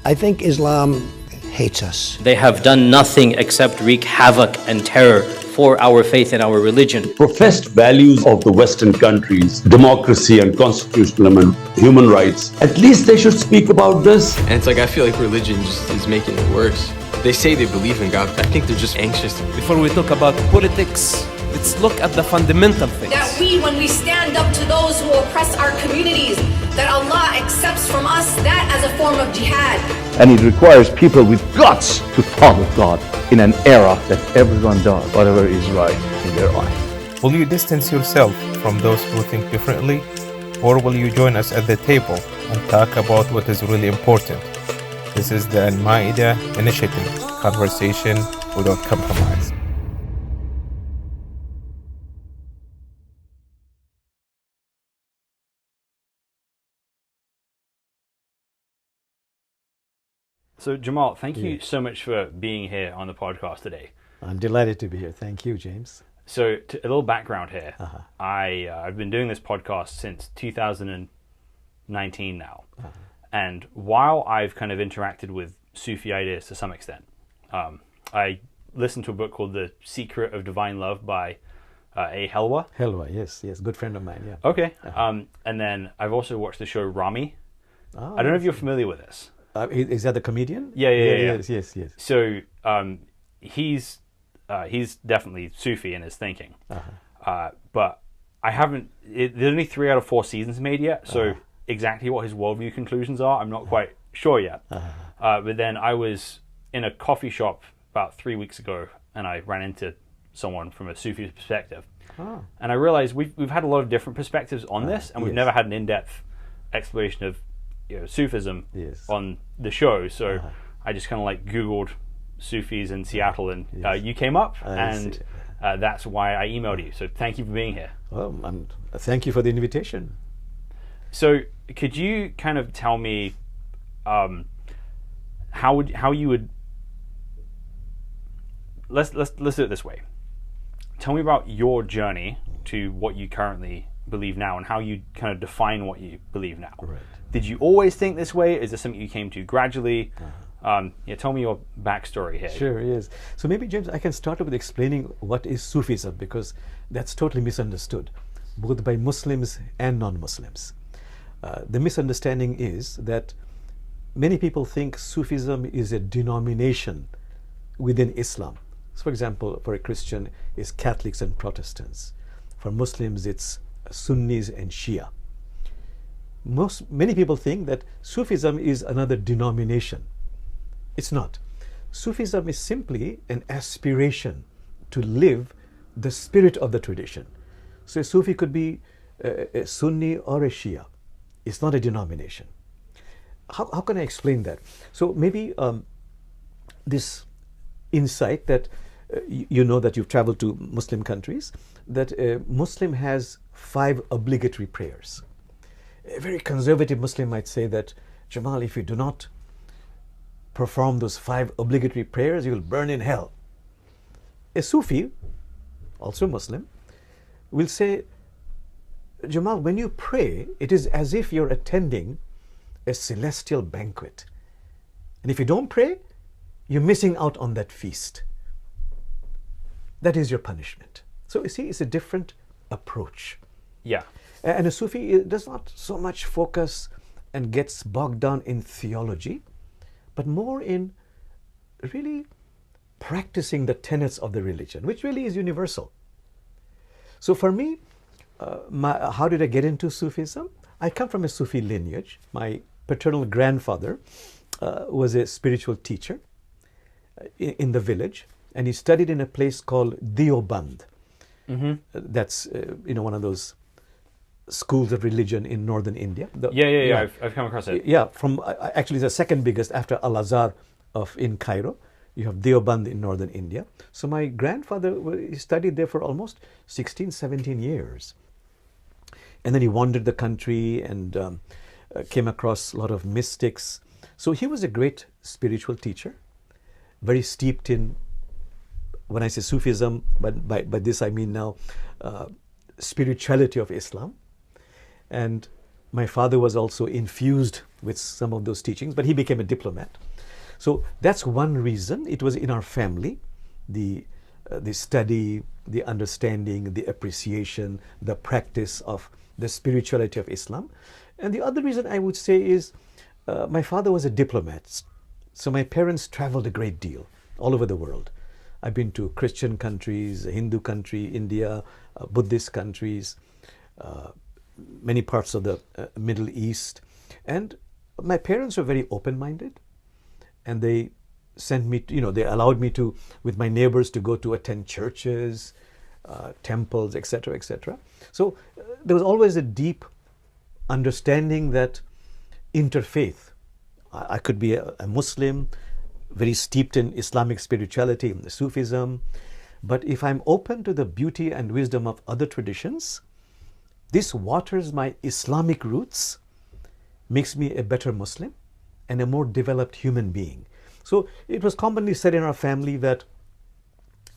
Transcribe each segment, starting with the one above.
I think Islam hates us. They have done nothing except wreak havoc and terror for our faith and our religion. Professed values of the Western countries, democracy and constitutional and human rights, at least they should speak about this. And it's like, I feel like religion just is making it worse. They say they believe in God, but I think they're just anxious. Before we talk about politics, let's look at the fundamental things. That when we stand up to those who oppress our communities, that Allah accepts from us that as a form of jihad. And it requires people with guts to follow God in an era that everyone does whatever is right in their eyes. Will you distance yourself from those who think differently? Or will you join us at the table and talk about what is really important? This is the Al-Ma'idah Initiative, conversation without compromise. So Jamal, thank you so much for being here on the podcast today. I'm delighted to be here. Thank you, James. So a little background here. I've been doing this podcast since 2019 now. And while I've kind of interacted with Sufi ideas to some extent, I listened to a book called The Secret of Divine Love by A. Helwa. Helwa, yes, good friend of mine, yeah. Okay. And then I've also watched the show Rami. I don't know if you're familiar with this. Is that the comedian? Yeah. Yes. So he's definitely Sufi in his thinking, but I haven't. There's only 3 out of 4 seasons made yet, so exactly what his worldview conclusions are, I'm not quite sure yet. But then I was in a coffee shop about 3 weeks ago, and I ran into someone from a Sufi perspective, and I realized we've had a lot of different perspectives on this, and we've never had an in-depth exploration of Sufism on the show. So I just kind of like Googled Sufis in Seattle, and you came up, and that's why I emailed you. So thank you for being here. Well, thank you for the invitation. So could you kind of tell me how you would let's do it this way. Tell me about your journey to what you currently believe now, and how you kind of define what you believe now. Right. Did you always think this way? Is this something you came to gradually? Tell me your backstory here. Sure, yes. So maybe, James, I can start with explaining what is Sufism, because that's totally misunderstood, both by Muslims and non-Muslims. The misunderstanding is that many people think Sufism is a denomination within Islam. So, for example, for a Christian, it's Catholics and Protestants. For Muslims, it's Sunnis and Shia. Many people think that Sufism is another denomination. It's not. Sufism is simply an aspiration to live the spirit of the tradition. So a Sufi could be a Sunni or a Shia. It's not a denomination. How can I explain that? So maybe this insight that you know that you've traveled to Muslim countries, that a Muslim has 5 obligatory prayers. A very conservative Muslim might say that, Jamal, if you do not perform those 5 obligatory prayers, you will burn in hell. A Sufi, also Muslim, will say, Jamal, when you pray, it is as if you're attending a celestial banquet. And if you don't pray, you're missing out on that feast. That is your punishment. So you see, it's a different approach. Yeah. And a Sufi does not so much focus and gets bogged down in theology, but more in really practicing the tenets of the religion, which really is universal. So for me, how did I get into Sufism? I come from a Sufi lineage. My paternal grandfather was a spiritual teacher in the village, and he studied in a place called Deoband. That's one of those schools of religion in northern India. I've come across it. Yeah, from actually the second biggest after Al-Azhar in Cairo. You have Deoband in northern India. So my grandfather he studied there for almost 16, 17 years. And then he wandered the country and came across a lot of mystics. So he was a great spiritual teacher, very steeped in, when I say Sufism, but by this I mean now spirituality of Islam. And My father was also infused with some of those teachings, but he became a diplomat. So that's one reason. It was in our family, the study, the understanding, the appreciation, the practice of the spirituality of Islam. And the other reason I would say is my father was a diplomat. So my parents traveled a great deal all over the world. I've been to Christian countries, Hindu country, India, Buddhist countries, many parts of the Middle East. And my parents were very open-minded, and they sent me, they allowed me to, with my neighbors, to go to attend churches, temples, etc., etc. So there was always a deep understanding that interfaith, I could be a Muslim, very steeped in Islamic spirituality, in the Sufism, but if I'm open to the beauty and wisdom of other traditions, this waters my Islamic roots, makes me a better Muslim and a more developed human being. So it was commonly said in our family that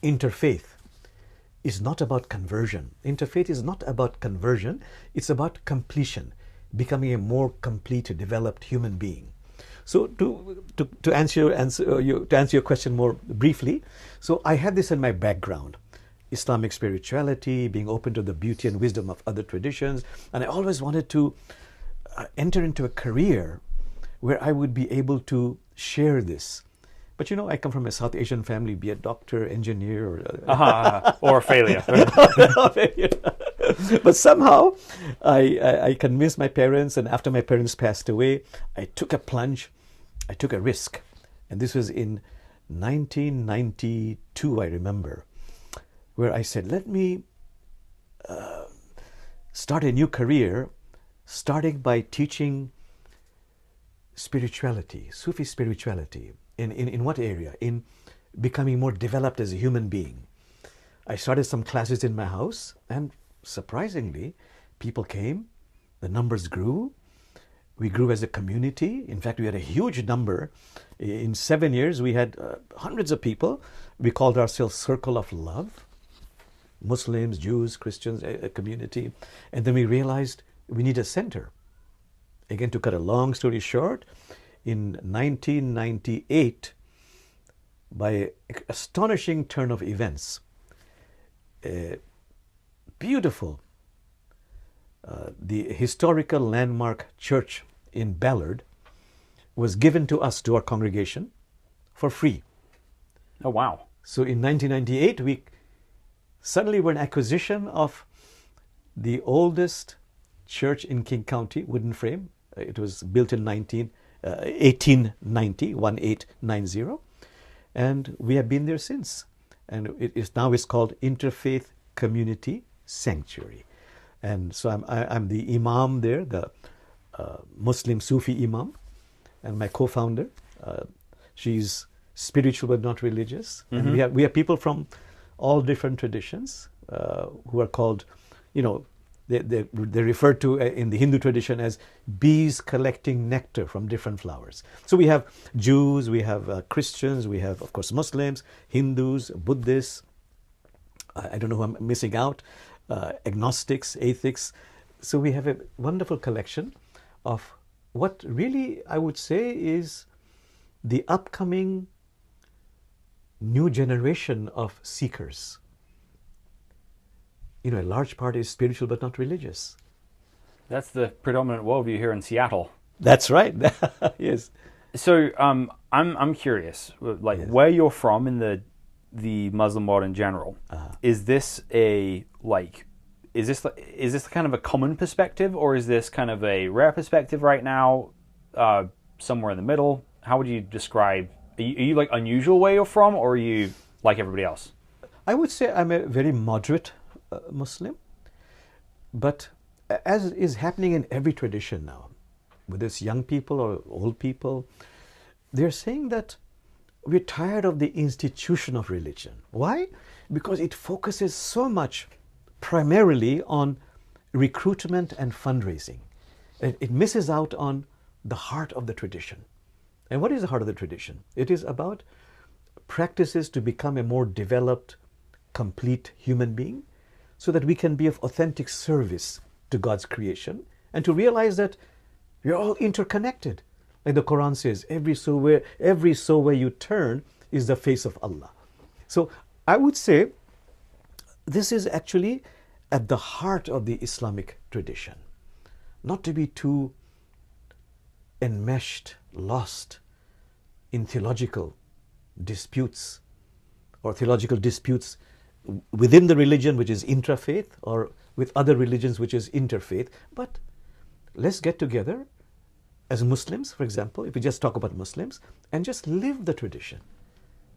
interfaith is not about conversion. Interfaith is not about conversion, it's about completion, becoming a more complete, developed human being. So to answer your question more briefly, so I had this in my background. Islamic spirituality, being open to the beauty and wisdom of other traditions, and I always wanted to enter into a career where I would be able to share this. But I come from a South Asian family, be a doctor, engineer, or a failure. But somehow I convinced my parents, and after my parents passed away, I took a plunge, I took a risk. And this was in 1992, I remember, where I said, let me start a new career, starting by teaching spirituality, Sufi spirituality. In what area? In becoming more developed as a human being. I started some classes in my house, and surprisingly, people came, the numbers grew, we grew as a community. In fact, we had a huge number. In 7 years, we had hundreds of people. We called ourselves Circle of Love, Muslims, Jews, Christians, a community. And then we realized we need a center. Again, to cut a long story short, in 1998, by an astonishing turn of events, a beautiful, the historical landmark church in Ballard was given to us, to our congregation, for free. Oh, wow. So in 1998, we suddenly were an acquisition of the oldest church in King County, wooden frame. It was built in 1890, and we have been there since. And it is now called Interfaith Community Sanctuary. And so I'm the Imam there, the Muslim Sufi Imam, and my co-founder. She's spiritual but not religious. Mm-hmm. And we have people from all different traditions who are called, they're referred to in the Hindu tradition as bees collecting nectar from different flowers. So we have Jews, we have Christians, we have, of course, Muslims, Hindus, Buddhists. I don't know who I'm missing out. Agnostics, atheists. So we have a wonderful collection of what really I would say is the upcoming new generation of seekers. A large part is spiritual but not religious. That's the predominant worldview here in Seattle. That's right. Yes. So I'm curious, like, Yes. where you're from in the Muslim world in general. Is this is this kind of a common perspective, or is this kind of a rare perspective right now? Somewhere in the middle. How would you describe? Are you like unusual where you're from, or are you like everybody else? I would say I'm a very moderate Muslim, but as is happening in every tradition now, whether it's young people or old people, they're saying that we're tired of the institution of religion. Why? Because it focuses so much primarily on recruitment and fundraising. It misses out on the heart of the tradition. And what is the heart of the tradition? It is about practices to become a more developed, complete human being, so that we can be of authentic service to God's creation and to realize that we're all interconnected. Like the Quran says, every soul where you turn is the face of Allah. So I would say this is actually at the heart of the Islamic tradition. Not to be too enmeshed, lost in theological disputes or theological disputes within the religion, which is intrafaith, or with other religions, which is interfaith. But let's get together as Muslims, for example, if we just talk about Muslims, and just live the tradition.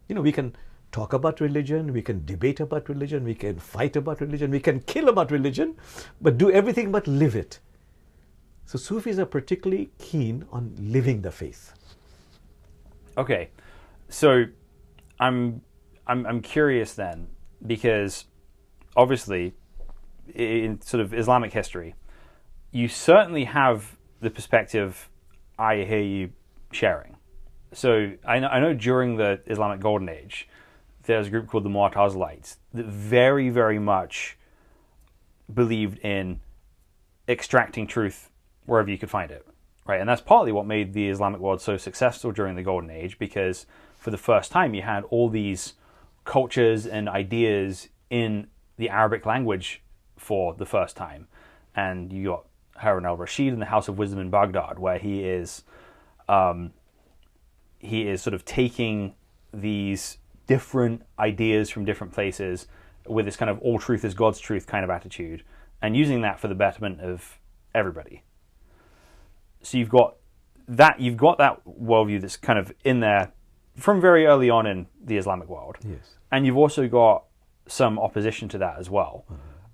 You know, we can talk about religion, we can debate about religion, we can fight about religion, we can kill about religion, but do everything but live it. So Sufis are particularly keen on living the faith. Okay, so I'm curious then, because obviously in sort of Islamic history, you certainly have the perspective I hear you sharing. So I know during the Islamic Golden Age, there's a group called the Mu'tazilites that very, very much believed in extracting truth wherever you could find it, right? And that's partly what made the Islamic world so successful during the Golden Age, because for the first time you had all these cultures and ideas in the Arabic language for the first time. And you got Harun al-Rashid in the House of Wisdom in Baghdad, where he is sort of taking these different ideas from different places with this kind of all truth is God's truth kind of attitude, and using that for the betterment of everybody. So you've got that worldview that's kind of in there from very early on in the Islamic world. Yes. And you've also got some opposition to that as well.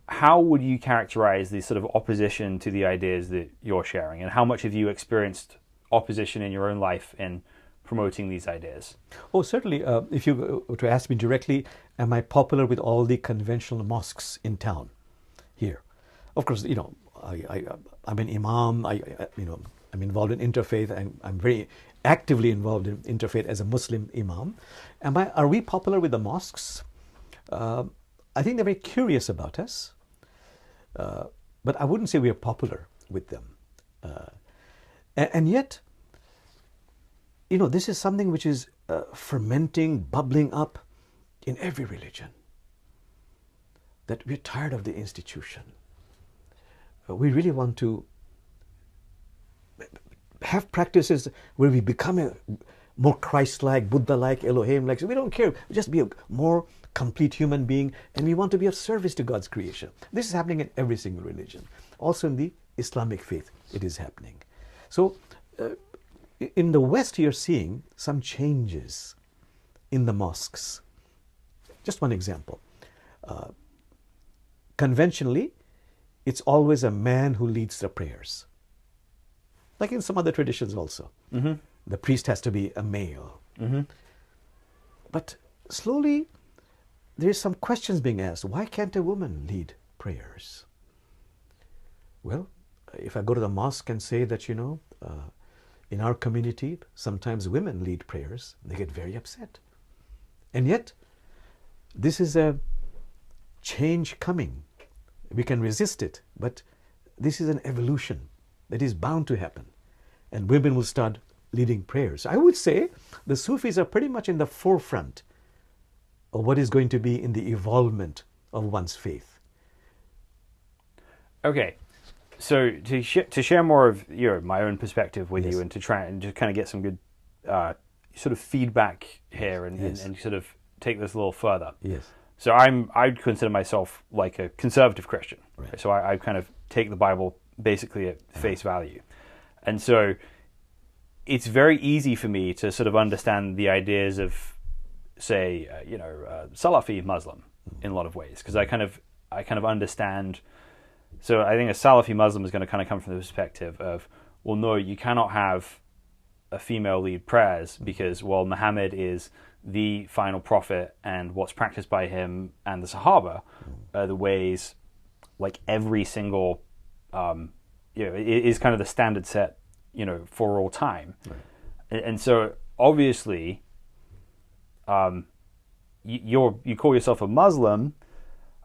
How would you characterize the sort of opposition to the ideas that you're sharing, and how much have you experienced opposition in your own life in promoting these ideas? Oh, certainly. If you were to ask me directly, am I popular with all the conventional mosques in town here? Of course, you know, I'm an imam. I'm involved in interfaith, and I'm very actively involved in interfaith as a Muslim imam. Are we popular with the mosques? I think they're very curious about us, but I wouldn't say we are popular with them. And yet, you know, this is something which is fermenting, bubbling up in every religion. That we're tired of the institution. We really want to have practices where we become a more Christ-like, Buddha-like, Elohim-like. So we don't care. We just be a more complete human being, and we want to be of service to God's creation. This is happening in every single religion. Also in the Islamic faith, it is happening. So in the West, you're seeing some changes in the mosques. Just one example. Conventionally, it's always a man who leads the prayers. Like in some other traditions also. Mm-hmm. The priest has to be a male. Mm-hmm. But slowly, there's some questions being asked. Why can't a woman lead prayers? Well, if I go to the mosque and say that, in our community, sometimes women lead prayers, they get very upset. And yet, this is a change coming. We can resist it, but this is an evolution that is bound to happen. And women will start leading prayers. I would say the Sufis are pretty much in the forefront of what is going to be in the evolvement of one's faith. Okay, so to share more of my own perspective with Yes. you, and to try and just kind of get some good sort of feedback here, and, Yes. and sort of take this a little further. Yes. So I'd consider myself like a conservative Christian. Right. So I kind of take the Bible basically at face value. And so it's very easy for me to sort of understand the ideas of, say, Salafi Muslim in a lot of ways, because I kind of understand. So I think a Salafi Muslim is going to kind of come from the perspective of, well, no, you cannot have a female lead prayers because, well, Muhammad is the final prophet, and what's practiced by him and the Sahaba are the ways, like every single, it is kind of the standard set, for all time. Right. And so obviously, you call yourself a Muslim.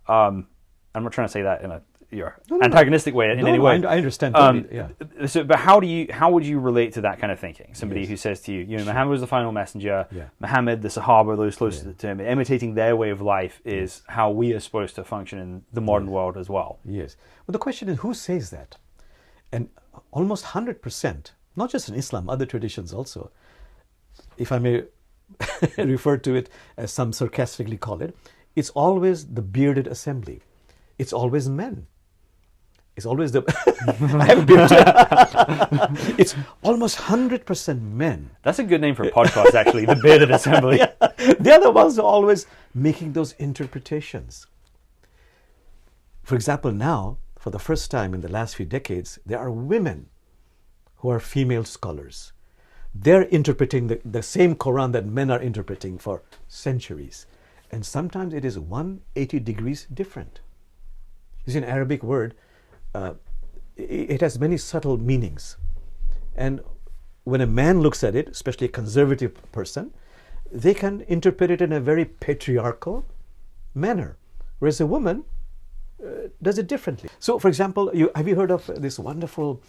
I'm not trying to say that antagonistic way in any way. I understand. Totally, yeah. So, but how would you relate to that kind of thinking? Somebody who says to you, Muhammad was the final messenger. Yeah. Muhammad, the Sahaba, those closest to him, imitating their way of life is how we are supposed to function in the modern world as well. Yes. Well, the question is, who says that? And almost 100%, not just in Islam, other traditions also, if I may refer to it as some sarcastically call it, it's always the bearded assembly. It's always men. It's always the... I have a beard. It's almost 100% men. That's a good name for a podcast, actually, the bearded assembly. Yeah. The other ones are always making those interpretations. For example, now, for the first time in the last few decades, there are women who are female scholars. They're interpreting the same Quran that men are interpreting for centuries. And sometimes it is 180 degrees different. You see, an Arabic word, it has many subtle meanings. And when a man looks at it, especially a conservative person, they can interpret it in a very patriarchal manner. Whereas a woman does it differently. So, for example, have you heard of this wonderful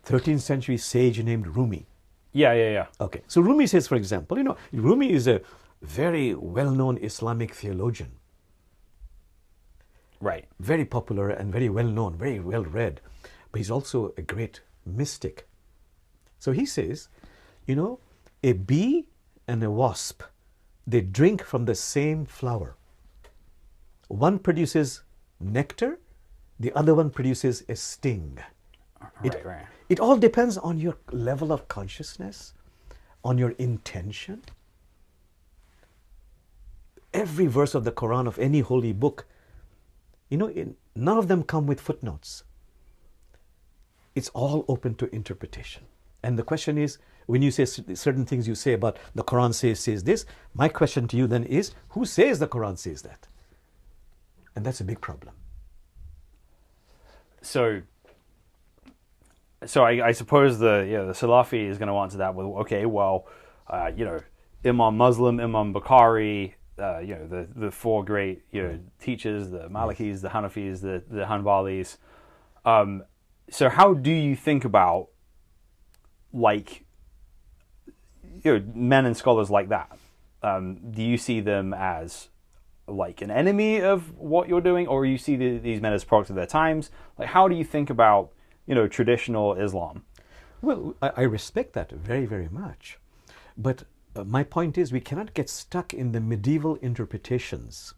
13th century sage named Rumi? Yeah. Okay. So Rumi says, for example, Rumi is a very well-known Islamic theologian. Right. Very popular and very well-known, very well-read. But he's also a great mystic. So he says, a bee and a wasp, they drink from the same flower. One produces nectar, the other one produces a sting. Right. It all depends on your level of consciousness, on your intention. Every verse of the Quran, of any holy book, none of them come with footnotes. It's all open to interpretation. And the question is, when you say certain things you say about the Quran says this, my question to you then is, who says the Quran says that? And that's a big problem. So I suppose the Salafi is going to answer that with, okay, well, Imam Muslim, Imam Bukhari, the four great teachers, the Malikis, the Hanafis, the Hanbalis. So how do you think about men and scholars like that? Do you see them as an enemy of what you're doing, or you see these men as products of their times? How do you think about traditional Islam? Well, I respect that very, very much. But my point is, we cannot get stuck in the medieval interpretations,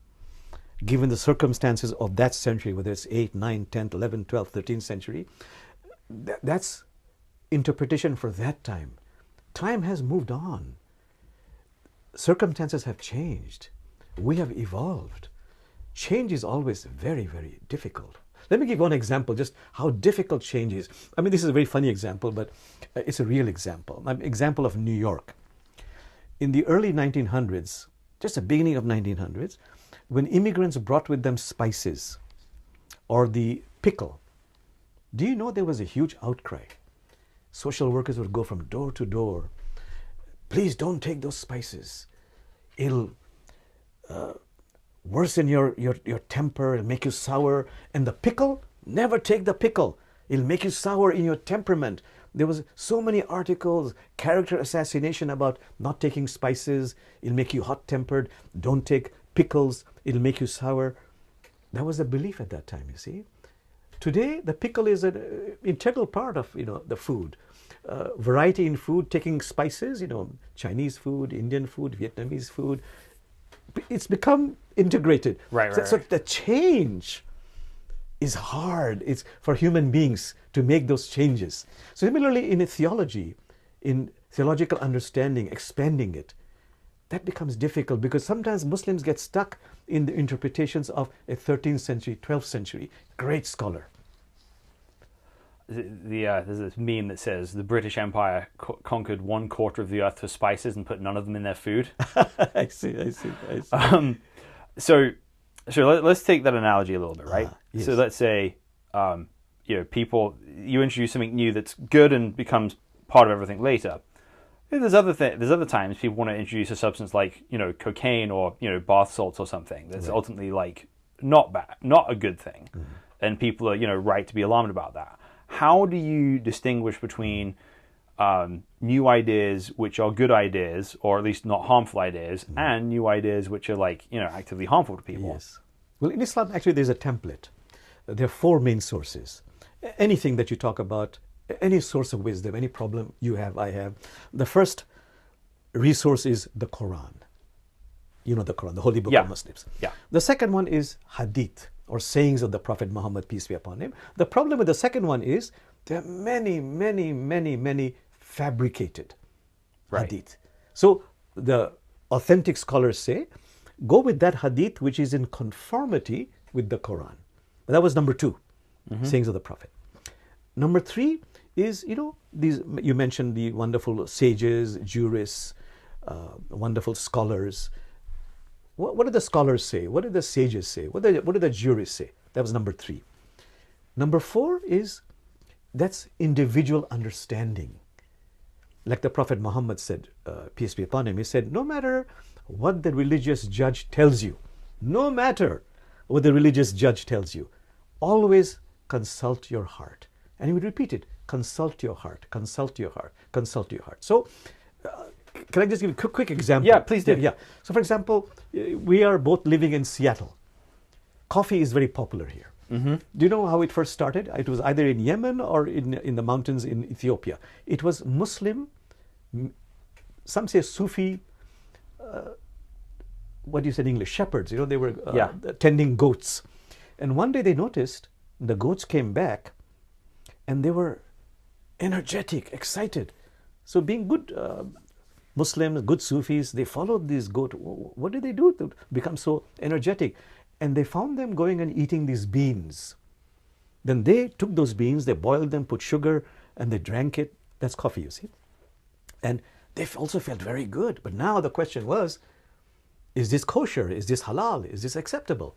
given the circumstances of that century, whether it's 8th, 9th, 10th, 11th, 12th, 13th century. That's interpretation for that time. Time has moved on. Circumstances have changed. We have evolved. Change is always very, very difficult. Let me give one example, just how difficult change is. I mean, this is a very funny example, but it's a real example. An example of New York. In the early 1900s, just the beginning of 1900s, when immigrants brought with them spices or the pickle, do you know there was a huge outcry? Social workers would go from door to door. Please don't take those spices. It'll worsen your temper, it'll make you sour. And the pickle, never take the pickle. It'll make you sour in your temperament. There was so many articles, character assassination about not taking spices. It'll make you hot-tempered. Don't take pickles. It'll make you sour. That was the belief at that time, you see. Today, the pickle is an integral part of the food. Variety in food, taking spices, Chinese food, Indian food, Vietnamese food. It's become integrated. Right. So the change is hard. It's for human beings to make those changes. So similarly in theology, in theological understanding, expanding it, that becomes difficult because sometimes Muslims get stuck in the interpretations of a 13th century, 12th century great scholar. There's this meme that says the British Empire conquered 1/4 of the earth for spices and put none of them in their food. I see. So let's take that analogy a little bit, right? Yes. So let's say, you introduce something new that's good and becomes part of everything later. There's other times people want to introduce a substance like cocaine or bath salts or something that's ultimately not bad, not a good thing. and people are, right to be alarmed about that. How do you distinguish between new ideas which are good ideas, or at least not harmful ideas, and new ideas which are actively harmful to people? Yes. Well, in Islam, actually, there's a template. There are 4 main sources. Anything that you talk about, any source of wisdom, any problem you have, I have, the first resource is the Qur'an. You know the Qur'an, the holy book of Muslims. Yeah. The second one is hadith, or sayings of the Prophet Muhammad, peace be upon him. The problem with the second one is there are many fabricated hadith. So the authentic scholars say, go with that hadith which is in conformity with the Quran. That was number 2, sayings of the Prophet. Number 3 is, these, you mentioned the wonderful sages, jurists, wonderful scholars. What did the scholars say? What did the sages say? What did the jurists say? That was number 3. Number 4 is, that's individual understanding. Like the Prophet Muhammad said, peace be upon him, he said, no matter what the religious judge tells you, no matter what the religious judge tells you, always consult your heart. And he would repeat it, consult your heart, consult your heart, consult your heart. So, can I just give a quick example? Yeah, please do. Yeah. So, for example, we are both living in Seattle. Coffee is very popular here. Do you know how it first started? It was either in Yemen or in the mountains in Ethiopia. It was Muslim, some say Sufi, what do you say in English? Shepherds. They were tending goats. And one day they noticed the goats came back and they were energetic, excited. So being good Muslims, good Sufis, they followed these goats. What did they do to become so energetic? And they found them going and eating these beans. Then they took those beans, they boiled them, put sugar, and they drank it. That's coffee, you see. And they also felt very good. But now the question was, is this kosher? Is this halal? Is this acceptable?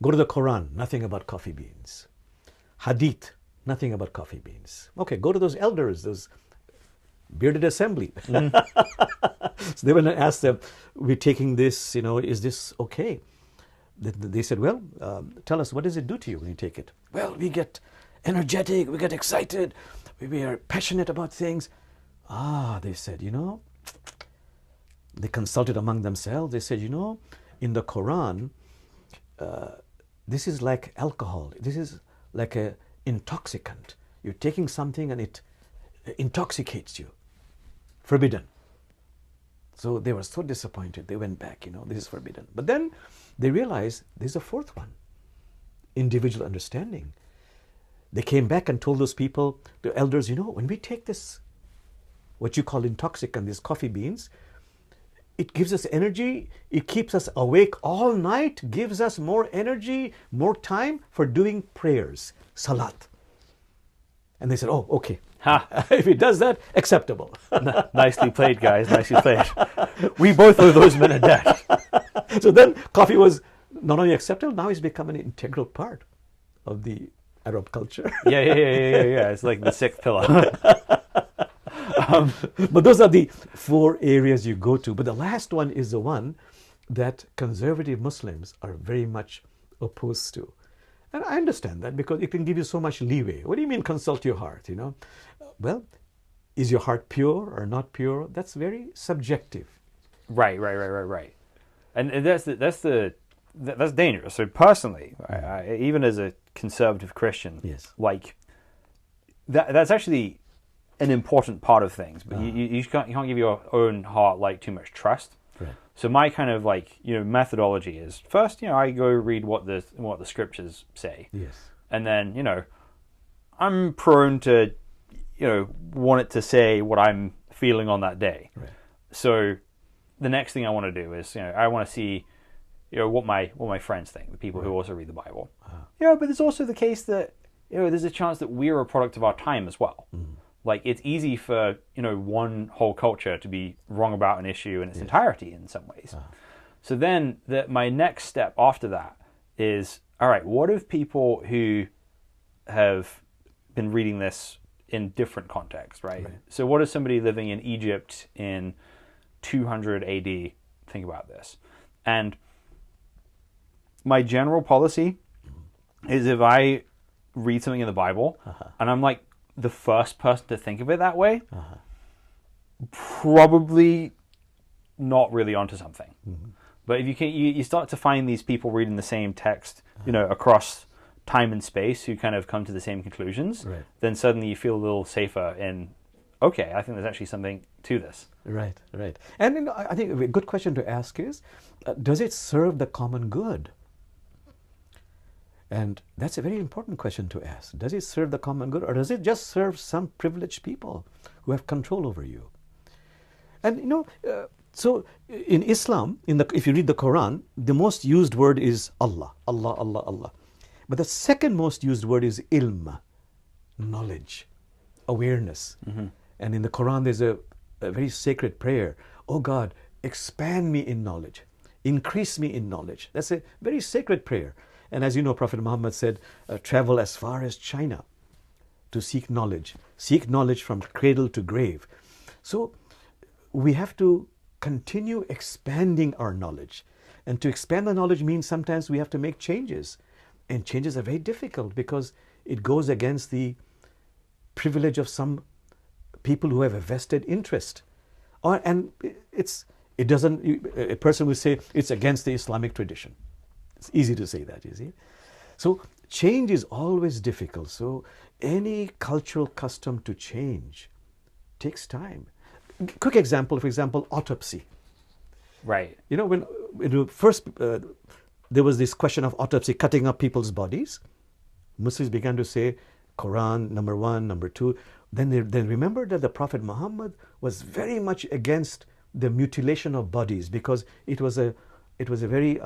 Go to the Quran, nothing about coffee beans. Hadith, nothing about coffee beans. Okay, go to those elders, those bearded assembly. So they went and asked them, we're taking this, is this okay? They said, well, tell us, what does it do to you when you take it? Well, we get energetic, we get excited, we are passionate about things. They said, they consulted among themselves. They said, in the Quran, this is like alcohol. This is like an intoxicant. You're taking something and it intoxicates you. Forbidden. So they were so disappointed. They went back, this is forbidden. But then they realized there's a fourth one, individual understanding. They came back and told those people, the elders, when we take this, what you call intoxicant, these coffee beans, it gives us energy, it keeps us awake all night, gives us more energy, more time for doing prayers, salat. And they said, oh, okay. If it does that, acceptable. Nicely played, guys. Nicely played. We both owe those men a debt. So then coffee was not only acceptable, now it's become an integral part of the Arab culture. Yeah. It's like the 6th pillar. But those are the 4 areas you go to. But the last one is the one that conservative Muslims are very much opposed to. And I understand that because it can give you so much leeway. What do you mean consult your heart, Well, is your heart pure or not pure? That's very subjective. Right. And that's dangerous. So personally, I, even as a conservative Christian, yes, that's actually an important part of things. But you can't give your own heart too much trust. Right. So my kind of methodology is first, I go read what the scriptures say. Yes. And then, I'm prone to, want it to say what I'm feeling on that day. Right. So the next thing I want to do is, I want to see, what my friends think, the people who also read the Bible. But there's also the case that, there's a chance that we're a product of our time as well. It's easy for, one whole culture to be wrong about an issue in its entirety in some ways. So then my next step after that is, all right, what if people who have been reading this in different contexts, right? So what does somebody living in Egypt in 200 AD think about this? And my general policy is if I read something in the Bible and I'm like the first person to think of it that way, probably not really onto something. But if you start to find these people reading the same text, across time and space who kind of come to the same conclusions, then suddenly you feel a little safer in, okay, I think there's actually something to this. Right. And I think a good question to ask is, does it serve the common good? And that's a very important question to ask. Does it serve the common good, or does it just serve some privileged people who have control over you? And so in Islam, if you read the Quran, the most used word is Allah, Allah, Allah, Allah. But the second most used word is ilm, knowledge, awareness. And in the Quran, there's a very sacred prayer. Oh God, expand me in knowledge, increase me in knowledge. That's a very sacred prayer. And as you know, Prophet Muhammad said, travel as far as China to seek knowledge from cradle to grave. So we have to continue expanding our knowledge. And to expand the knowledge means sometimes we have to make changes. And changes are very difficult because it goes against the privilege of some people who have a vested interest. And a person will say it's against the Islamic tradition. It's easy to say that, you see. So change is always difficult. So any cultural custom to change takes time. Quick example, for example, autopsy. Right. When first there was this question of autopsy, cutting up people's bodies, Muslims began to say, Quran, number 1, number 2. Then they remembered that the Prophet Muhammad was very much against the mutilation of bodies because it was a very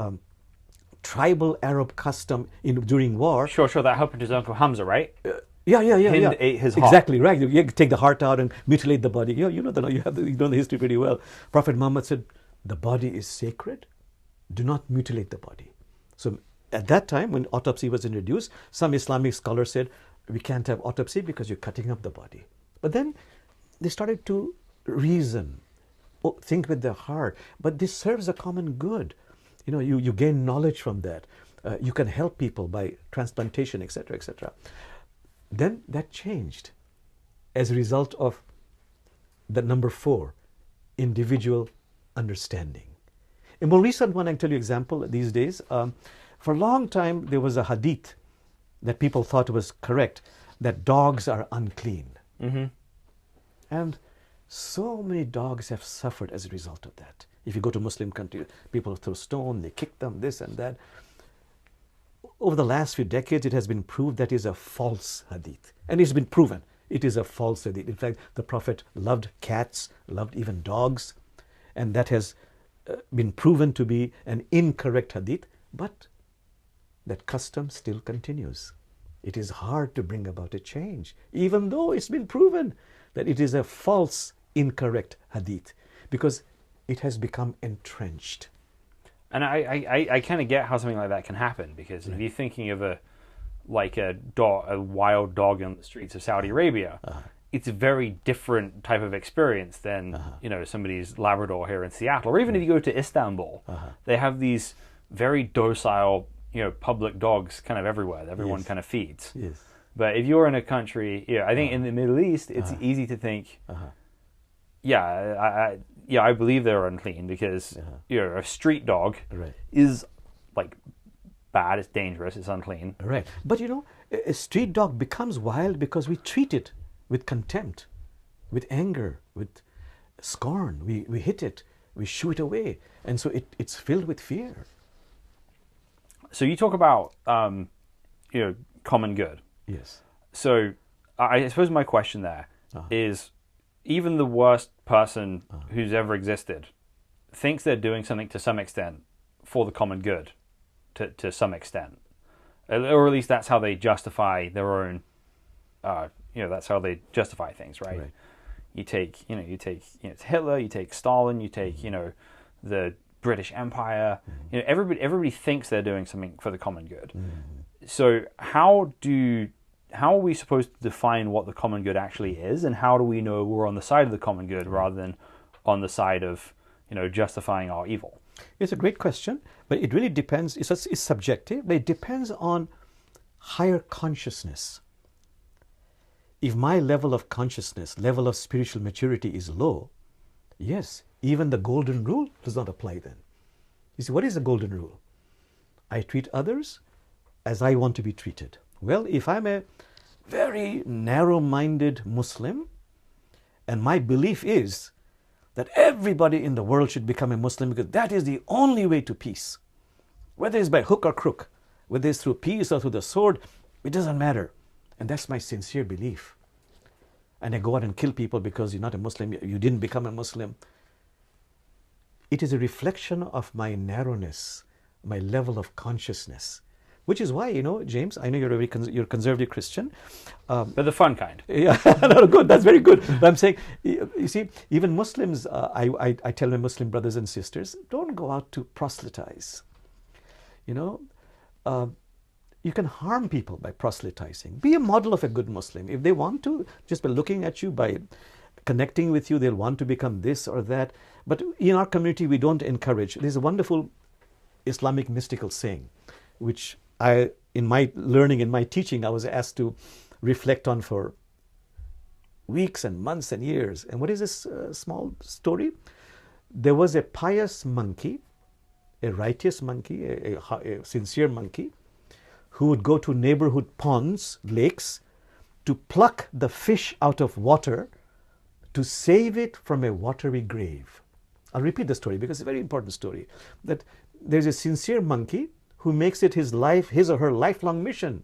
tribal Arab custom during war. Sure. That happened to his uncle Hamza, right? Yeah. Hind ate his heart. Exactly, right. You take the heart out and mutilate the body. You know the history pretty well. Prophet Muhammad said, the body is sacred. Do not mutilate the body. So at that time, when autopsy was introduced, some Islamic scholars said, we can't have autopsy because you're cutting up the body. But then they started to reason, think with their heart. But this serves a common good. You gain knowledge from that. You can help people by transplantation, etc., etc. Then that changed as a result of the number 4, individual understanding. A more recent one, I can tell you example these days. For a long time, there was a hadith that people thought was correct, that dogs are unclean. And so many dogs have suffered as a result of that. If you go to Muslim countries, people throw stone, they kick them, this and that. Over the last few decades, it has been proved that is a false hadith. And it's been proven it is a false hadith. In fact, the Prophet loved cats, loved even dogs. And that has been proven to be an incorrect hadith. But that custom still continues. It is hard to bring about a change, even though it's been proven that it is a false, incorrect hadith, because it has become entrenched. And I kind of get how something like that can happen, because if you're thinking of a wild dog on the streets of Saudi Arabia, it's a very different type of experience than somebody's Labrador here in Seattle, or even if you go to Istanbul, they have these very docile public dogs kind of everywhere that everyone kind of feeds. Yes. But if you're in a country, I think in the Middle East, it's easy to think, I believe they're unclean because a street dog is like bad, it's dangerous, it's unclean. Right. But a street dog becomes wild because we treat it with contempt, with anger, with scorn. We hit it, we shoo it away. And so it's filled with fear. So you talk about, common good. Yes. So I suppose my question there is, even the worst person who's ever existed thinks they're doing something to some extent for the common good, to some extent. Or at least that's how they justify their own, that's how they justify things, right? You take Hitler, you take Stalin, you take, the British Empire. Everybody thinks they're doing something for the common good. So how are we supposed to define what the common good actually is, and how do we know we're on the side of the common good rather than on the side of justifying our evil? It's a great question, but it really depends. It's subjective, but it depends on higher consciousness. If my level of consciousness, level of spiritual maturity is low, yes, even the golden rule does not apply then. You see, what is the golden rule? I treat others as I want to be treated. Well, if I'm a very narrow-minded Muslim, and my belief is that everybody in the world should become a Muslim because that is the only way to peace. Whether it's by hook or crook, whether it's through peace or through the sword, it doesn't matter. And that's my sincere belief. And I go out and kill people because you're not a Muslim, you didn't become a Muslim. It is a reflection of my narrowness, my level of consciousness. Which is why, James, I know you're you're a conservative Christian. But the fun kind. Yeah, no, good, that's very good. But I'm saying, you see, even Muslims, I tell my Muslim brothers and sisters, don't go out to proselytize. You can harm people by proselytizing. Be a model of a good Muslim. If they want to, just by looking at you, by connecting with you, they'll want to become this or that. But in our community, we don't encourage. There's a wonderful Islamic mystical saying, which in my learning, in my teaching, I was asked to reflect on for weeks and months and years. And what is this small story? There was a pious monkey, a righteous monkey, a sincere monkey, who would go to neighborhood ponds, lakes, to pluck the fish out of water to save it from a watery grave. I'll repeat the story because it's a very important story. That there's a sincere monkey who makes it his or her lifelong mission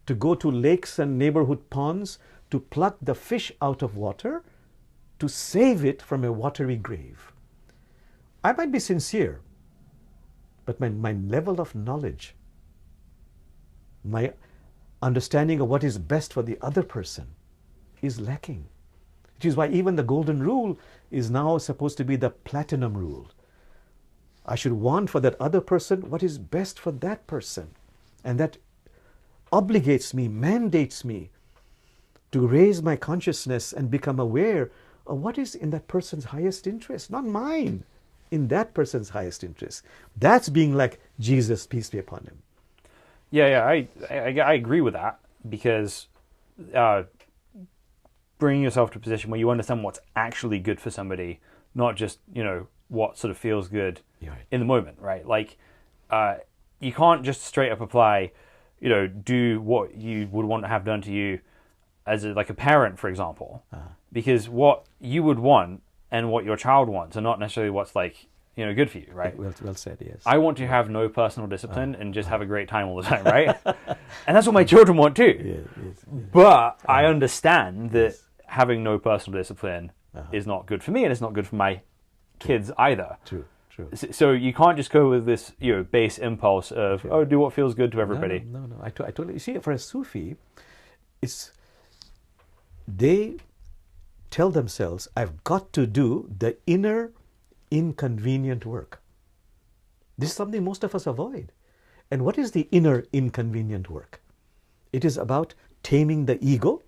to go to lakes and neighborhood ponds to pluck the fish out of water to save it from a watery grave. I might be sincere, but my level of knowledge, my understanding of what is best for the other person is lacking. Which is why even the golden rule is now supposed to be the platinum rule. I should want for that other person what is best for that person. And that obligates me, mandates me to raise my consciousness and become aware of what is in that person's highest interest, not mine, in that person's highest interest. That's being like Jesus, peace be upon him. Yeah, I agree with that, because bringing yourself to a position where you understand what's actually good for somebody, not just, what sort of feels good in the moment, right? Like, you can't just straight up apply, do what you would want to have done to you as like a parent, for example, because what you would want and what your child wants are not necessarily what's like, good for you, right? Well said, yes. I want to have no personal discipline and just have a great time all the time, right? And that's what my children want too. Yes. But I understand that having no personal discipline is not good for me, and it's not good for my kids either. True. So you can't just go with this, base impulse of, do what feels good to everybody. No. I totally. You see, for a Sufi, they tell themselves, I've got to do the inner inconvenient work. This is something most of us avoid. And what is the inner inconvenient work? It is about taming the ego,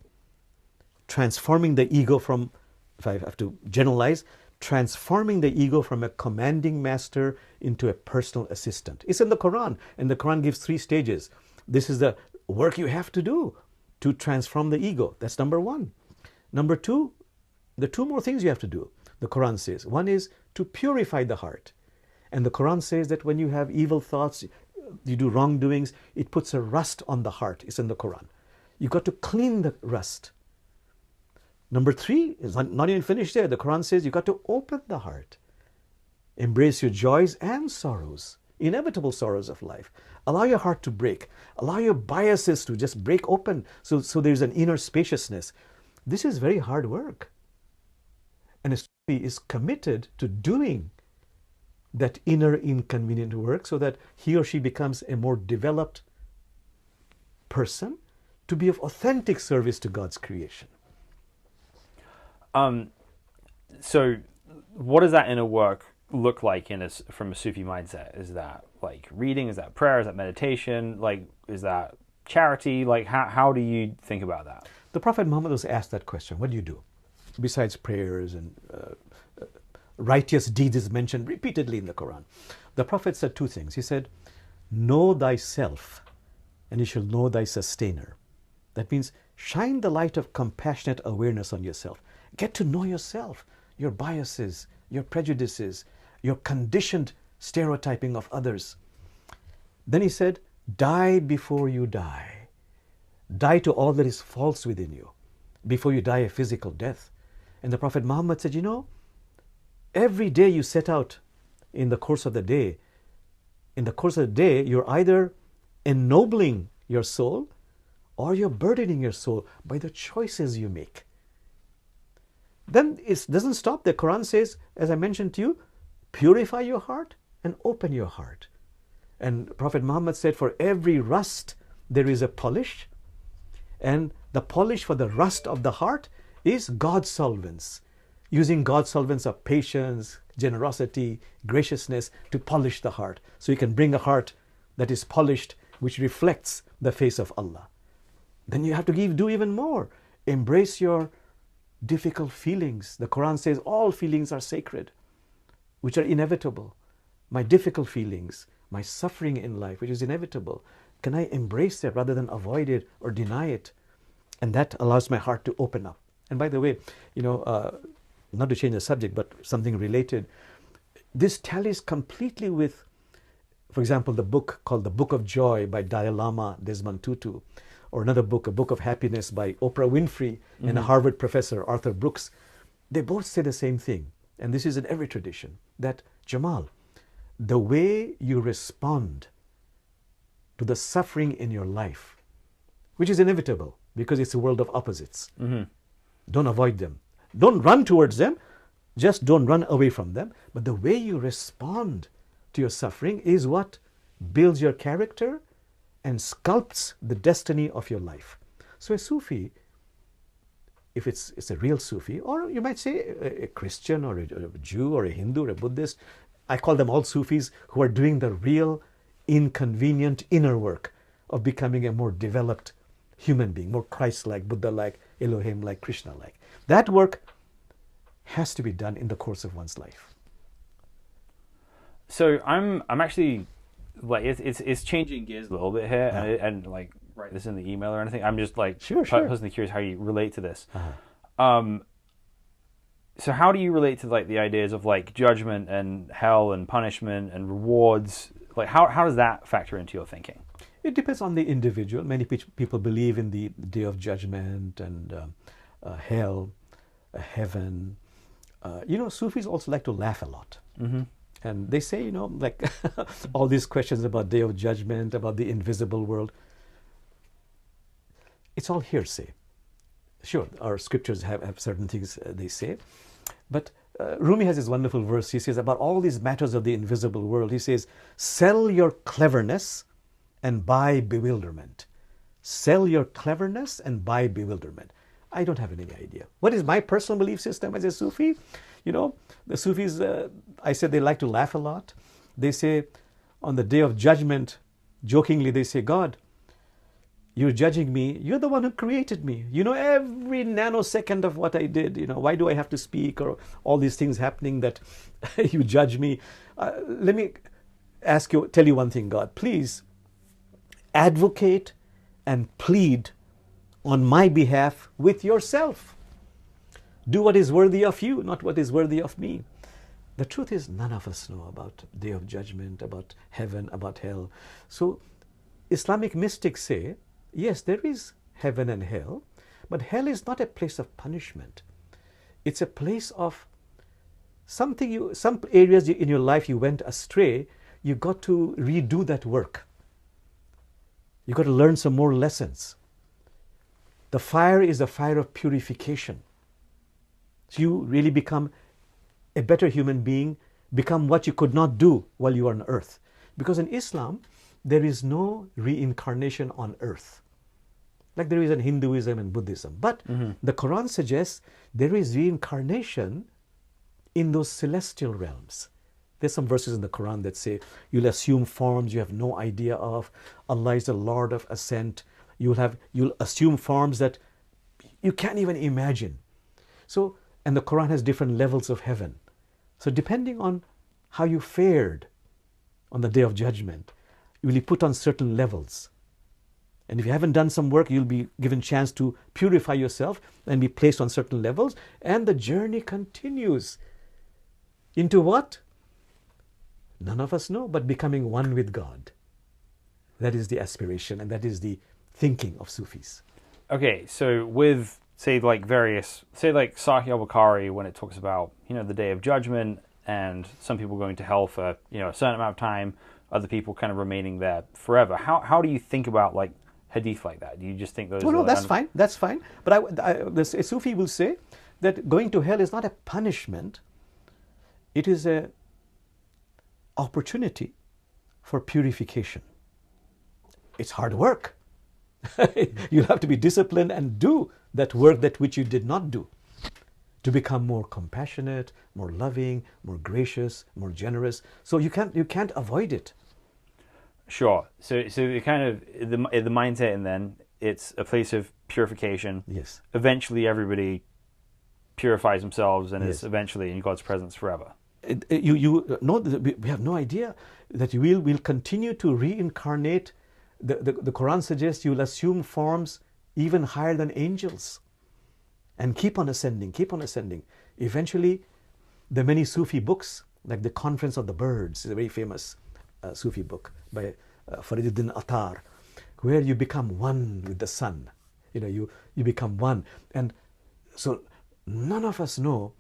transforming the ego from, if I have to generalize, transforming the ego from a commanding master into a personal assistant. It's in the Qur'an, and the Qur'an gives 3 stages. This is the work you have to do to transform the ego. That's number 1. Number 2, the 2 more things you have to do, the Qur'an says. One is to purify the heart. And the Qur'an says that when you have evil thoughts, you do wrongdoings, it puts a rust on the heart. It's in the Qur'an. You've got to clean the rust. Number 3 is not even finished there. The Quran says you've got to open the heart. Embrace your joys and sorrows, inevitable sorrows of life. Allow your heart to break. Allow your biases to just break open so there's an inner spaciousness. This is very hard work. And a Sufi is committed to doing that inner inconvenient work so that he or she becomes a more developed person to be of authentic service to God's creation. So what does that inner work look like from a Sufi mindset? Is that like reading? Is that prayer? Is that meditation? Like, is that charity? Like, how do you think about that? The Prophet Muhammad was asked that question. What do you do? Besides prayers and righteous deeds is mentioned repeatedly in the Quran. The Prophet said 2 things. He said, know thyself and you shall know thy sustainer. That means shine the light of compassionate awareness on yourself. Get to know yourself, your biases, your prejudices, your conditioned stereotyping of others. Then he said, die before you die. Die to all that is false within you before you die a physical death. And the Prophet Muhammad said, every day you set out in the course of the day, you're either ennobling your soul or you're burdening your soul by the choices you make. Then it doesn't stop. The Quran says, as I mentioned to you, purify your heart and open your heart. And Prophet Muhammad said, for every rust there is a polish, and the polish for the rust of the heart is God's solvents. Using God's solvents of patience, generosity, graciousness to polish the heart. So you can bring a heart that is polished, which reflects the face of Allah. Then you have to do even more. Embrace your difficult feelings. The Quran says all feelings are sacred, which are inevitable. My difficult feelings, my suffering in life, which is inevitable. Can I embrace that rather than avoid it or deny it? And that allows my heart to open up. And by the way, not to change the subject, but something related. This tallies completely with, for example, the book called The Book of Joy by Dalai Lama Desmond Tutu, or another book, A Book of Happiness by Oprah Winfrey and a Harvard professor, Arthur Brooks. They both say the same thing. And this is in every tradition, that Jamal, the way you respond to the suffering in your life, which is inevitable because it's a world of opposites. Don't avoid them. Don't run towards them. Just don't run away from them. But the way you respond to your suffering is what builds your character and sculpts the destiny of your life. So a Sufi, if it's a real Sufi, or you might say a Christian or a Jew or a Hindu or a Buddhist, I call them all Sufis who are doing the real inconvenient inner work of becoming a more developed human being, more Christ-like, Buddha-like, Elohim-like, Krishna-like. That work has to be done in the course of one's life. So I'm actually like it's changing gears a little bit here, and like write this in the email or anything. I'm just like personally curious how you relate to this. So how do you relate to like the ideas of like judgment and hell and punishment and rewards? Like how does that factor into your thinking? It depends on the individual. Many people believe in the day of judgment and hell, heaven. Sufis also like to laugh a lot. And they say, like all these questions about day of judgment, about the invisible world, it's all hearsay. Sure, our scriptures have certain things they say, but Rumi has this wonderful verse. He says about all these matters of the invisible world, he says, sell your cleverness and buy bewilderment. Sell your cleverness and buy bewilderment. I don't have any idea. What is my personal belief system as a Sufi? The Sufis, I said they like to laugh a lot. They say on the day of judgment, jokingly, they say, God, you're judging me. You're the one who created me. You know every nanosecond of what I did. Why do I have to speak, or all these things happening that you judge me? Let me tell you one thing, God. Please advocate and plead on my behalf with yourself. Do what is worthy of you, not what is worthy of me. The truth is, none of us know about day of judgment, about heaven, about hell. So Islamic mystics say, yes, there is heaven and hell, but hell is not a place of punishment. It's a place of some areas in your life you went astray. You got to redo that work. You got to learn some more lessons. The fire is a fire of purification. So you really become a better human being, become what you could not do while you were on earth. Because in Islam, there is no reincarnation on earth, like there is in Hinduism and Buddhism. But the Quran suggests there is reincarnation in those celestial realms. There's some verses in the Quran that say you'll assume forms you have no idea of. Allah is the Lord of ascent. You'll assume forms that you can't even imagine. So, and the Quran has different levels of heaven. So depending on how you fared on the day of judgment, you will be put on certain levels. And if you haven't done some work, you'll be given chance to purify yourself and be placed on certain levels. And the journey continues into what? None of us know, but becoming one with God. That is the aspiration, and that is the thinking of Sufis. Okay, so with, say, like Sahih al-Bukhari, when it talks about, the day of judgment and some people going to hell for, a certain amount of time, other people kind of remaining there forever. How do you think about, like, hadith like that? Do you just think those No, that's fine. That's fine. But a Sufi will say that going to hell is not a punishment. It is a opportunity for purification. It's hard work. You'll have to be disciplined and do that work that which you did not do, to become more compassionate, more loving, more gracious, more generous. So you can't avoid it. Sure. So the kind of the mindset, and then it's a place of purification. Yes. Eventually, everybody purifies themselves and Yes. is eventually in God's presence forever. You know, we have no idea that we'll continue to reincarnate. The Quran suggests you'll assume forms even higher than angels, and keep on ascending, keep on ascending. Eventually, the many Sufi books, like the Conference of the Birds, is a very famous Sufi book by Fariduddin Attar, where you become one with the sun. You become one. And so none of us know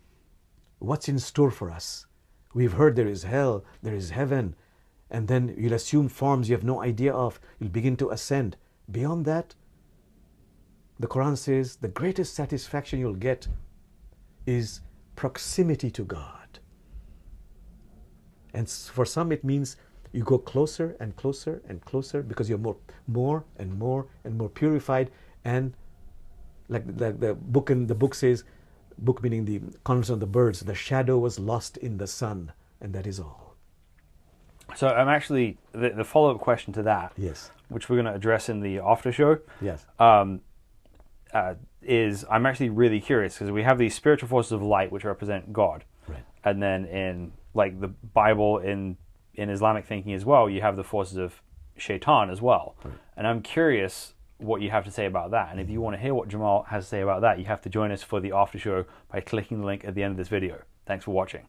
what's in store for us. We've heard there is hell, there is heaven, and then you'll assume forms you have no idea of. You'll begin to ascend. Beyond that, the Quran says the greatest satisfaction you'll get is proximity to God. And for some it means you go closer and closer and closer because you're more and more purified. And like the book says, book meaning the Conference of the Birds, the shadow was lost in the sun, and that is all. So I'm actually, the follow-up question to that, Yes. which we're going to address in the after show, Yes. is I'm actually really curious, because we have these spiritual forces of light which represent God. Right. And then in like the Bible, in Islamic thinking as well, you have the forces of shaitan as well. Right. And I'm curious what you have to say about that. And if you want to hear what Jamal has to say about that, you have to join us for the after show by clicking the link at the end of this video. Thanks for watching.